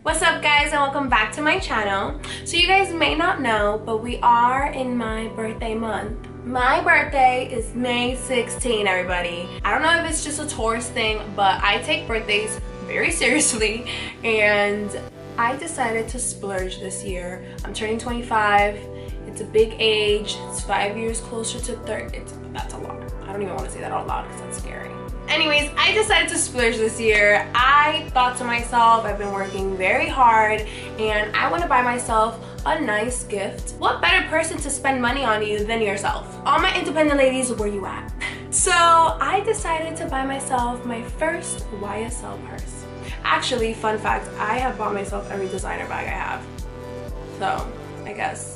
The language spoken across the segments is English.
What's up guys, and welcome back to my channel. So you guys may not know, but we are in my birthday month. My birthday is May 16, everybody. I don't know if it's just a Taurus thing, but I take birthdays very seriously, and I decided to splurge this year. I'm turning 25. It's a big age. It's 5 years closer to 30. That's a lot. I don't even want to say that out loud because that's scary. Anyways, I decided to splurge this year. I thought to myself, I've been working very hard and I want to buy myself a nice gift. What better person to spend money on you than yourself? All my independent ladies, where you at? So I decided to buy myself my first YSL purse. Actually, fun fact, I have bought myself every designer bag I have. So I guess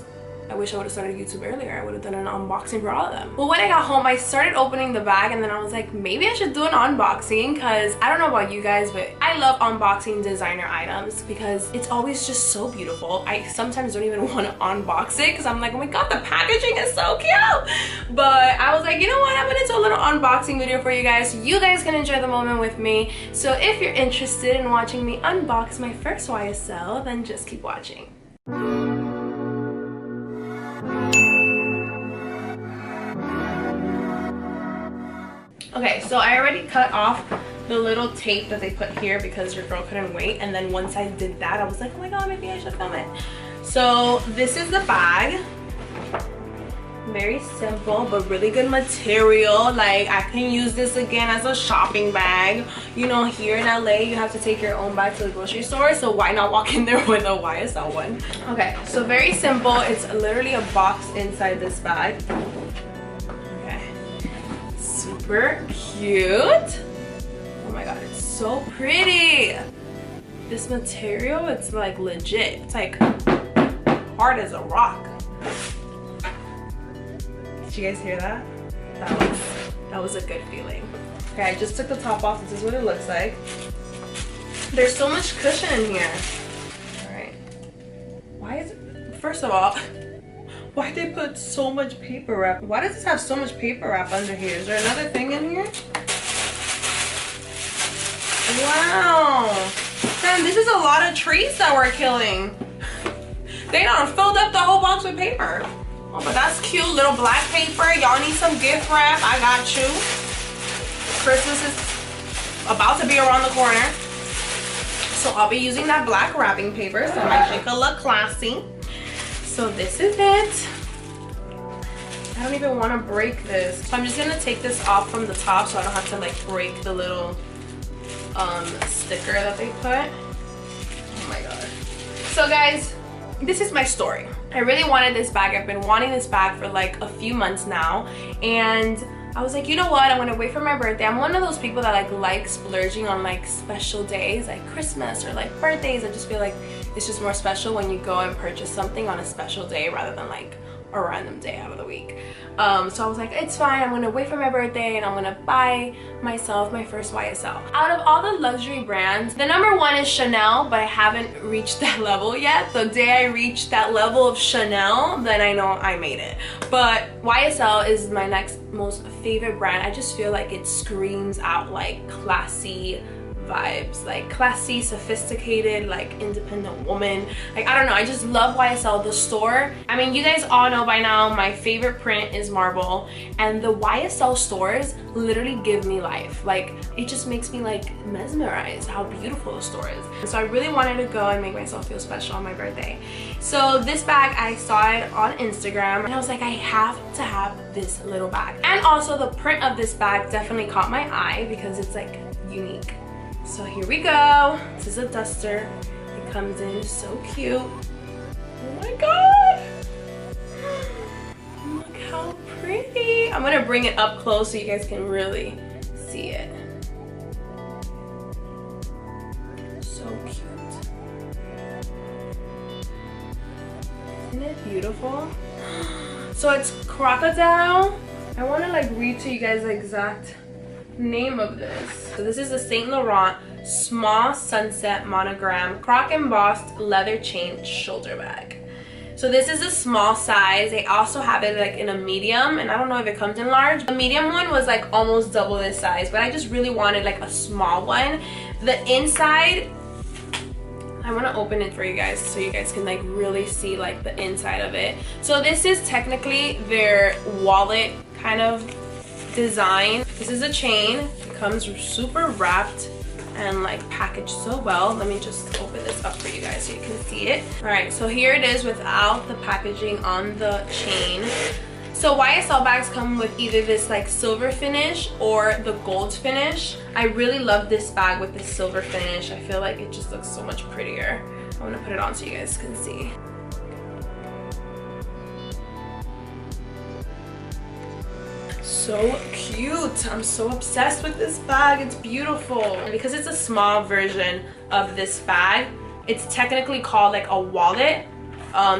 I wish I would have started YouTube earlier. I would have done an unboxing for all of them. Well, when I got home, I started opening the bag and then I was like, maybe I should do an unboxing, because I don't know about you guys, but I love unboxing designer items because it's always just so beautiful. I sometimes don't even want to unbox it because I'm like, oh my god, the packaging is so cute. But I was like, you know what, I'm gonna do a little unboxing video for you guys so you guys can enjoy the moment with me. So if you're interested in watching me unbox my first YSL, then just keep watching. Okay, so I already cut off the little tape that they put here because your girl couldn't wait, and then once I did that, I was like, oh my god, maybe I should film it. So this is the bag. Very simple but really good material. Like, I can use this again as a shopping bag. You know, here in LA you have to take your own bag to the grocery store, so why not walk in there with a YSL one? Okay, so very simple. It's literally a box inside this bag. Super cute. Oh my god, it's so pretty. This material, it's like legit. It's like hard as a rock. Did you guys hear that? That was a good feeling. Okay, I just took the top off. This is what it looks like. There's so much cushion in here. All right. Why is it? First of all, why'd they put so much paper wrap? Why does this have so much paper wrap under here? Is there another thing in here? Wow. Man, this is a lot of trees that we're killing. They done filled up the whole box with paper. Oh, but that's cute. Little black paper. Y'all need some gift wrap. I got you. Christmas is about to be around the corner. So I'll be using that black wrapping paper so my shit could look classy. So this is it. I don't even want to break this. So I'm just gonna take this off from the top so I don't have to like break the little sticker that they put. Oh my god. So guys, this is my story. I really wanted this bag. I've been wanting this bag for like a few months now, and I was like, you know what, I'm gonna wait for my birthday. I'm one of those people that like splurging on like special days, like Christmas or like birthdays. I just feel like it's just more special when you go and purchase something on a special day rather than like a random day out of the week. So I was like, it's fine, I'm gonna wait for my birthday and I'm gonna buy myself my first YSL. Out of all the luxury brands, the number one is Chanel, but I haven't reached that level yet. The day I reach that level of Chanel, then I know I made it. But YSL is my next most favorite brand. I just feel like it screams out like classy vibes, like classy, sophisticated, like independent woman. Like, I don't know, I just love YSL. The store, I mean, you guys all know by now my favorite print is marble, and the YSL stores literally give me life. Like, it just makes me like mesmerized how beautiful the store is. So I really wanted to go and make myself feel special on my birthday. So this bag, I saw it on Instagram and I was like, I have to have this little bag. And also the print of this bag definitely caught my eye because it's like unique. So here we go. This is a duster. It comes in so cute. Oh my god! Look how pretty. I'm gonna bring it up close so you guys can really see it. So cute. Isn't it beautiful? So it's crocodile. I wanna like read to you guys the exact name of this. So this is the Saint Laurent small sunset monogram croc embossed leather chain shoulder bag. So this is a small size. They also have it like in a medium, and I don't know if it comes in large. The medium one was like almost double this size, but I just really wanted like a small one. The inside I want to open it for you guys so you guys can like really see like the inside of it. So this is technically their wallet kind of design. This is a chain. It comes super wrapped and like packaged so well. Let me just open this up for you guys so you can see it. All right, so here it is without the packaging on the chain. So YSL bags come with either this like silver finish or the gold finish. I really love this bag with the silver finish. I feel like it just looks so much prettier. I'm gonna put it on so you guys can see. So cute. I'm so obsessed with this bag. It's beautiful. And because it's a small version of this bag, it's technically called like a wallet.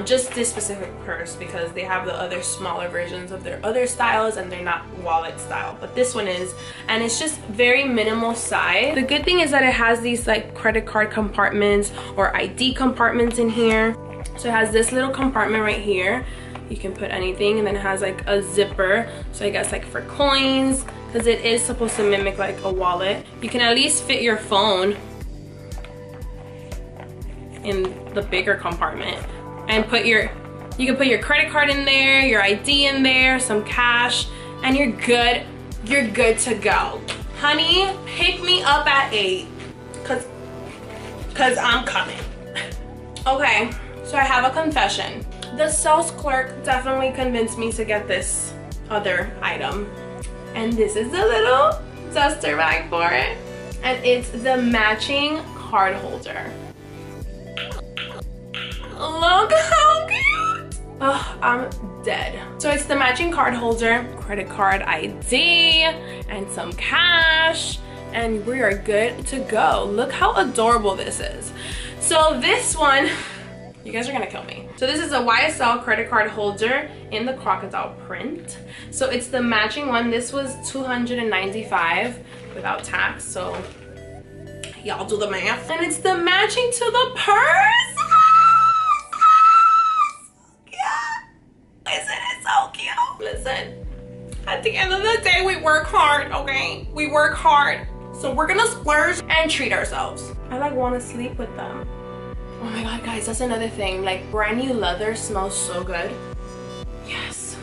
Just this specific purse, because they have the other smaller versions of their other styles and they're not wallet style, but this one is, and it's just very minimal size. The good thing is that it has these like credit card compartments or ID compartments in here. So it has this little compartment right here. You can put anything, and then it has like a zipper, so I guess like for coins, because it is supposed to mimic like a wallet. You can at least fit your phone in the bigger compartment and you can put your credit card in there, your ID in there, some cash, and you're good to go. Honey, pick me up at 8 cause I'm coming. Okay, so I have a confession. The sales clerk definitely convinced me to get this other item, and this is the little duster bag for it, and it's the matching card holder. Look how cute! Oh, I'm dead. So it's the matching card holder, credit card ID, and some cash, and we are good to go. Look how adorable this is. So this one, you guys are gonna kill me. So this is a YSL credit card holder in the crocodile print. So it's the matching one. This was $295 without tax, so y'all do the math. And it's the matching to the purse. Isn't it so cute? Listen, at the end of the day, we work hard, okay? We work hard. So we're gonna splurge and treat ourselves. I like wanna sleep with them. Oh my god, guys, that's another thing. Like, brand new leather smells so good. Yes.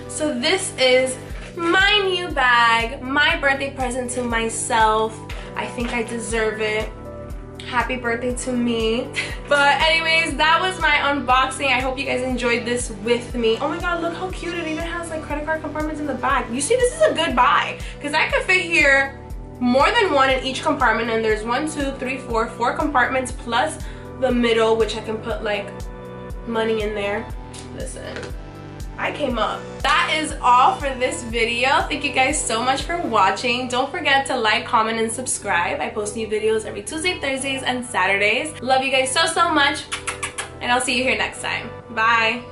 So this is my new bag, my birthday present to myself. I think I deserve it. Happy birthday to me. But anyways, that was my unboxing. I hope you guys enjoyed this with me. Oh my god, look how cute. It even has like credit card compartments in the back. You see, this is a good buy, because I could fit here more than one in each compartment, and there's 1, 2, 3, 4 compartments plus the middle, which I can put like money in there. Listen, I came up. That is all for this video. Thank you guys so much for watching. Don't forget to like, comment, and subscribe. I post new videos every Tuesday, Thursdays, and Saturdays. Love you guys so much, and I'll see you here next time. Bye.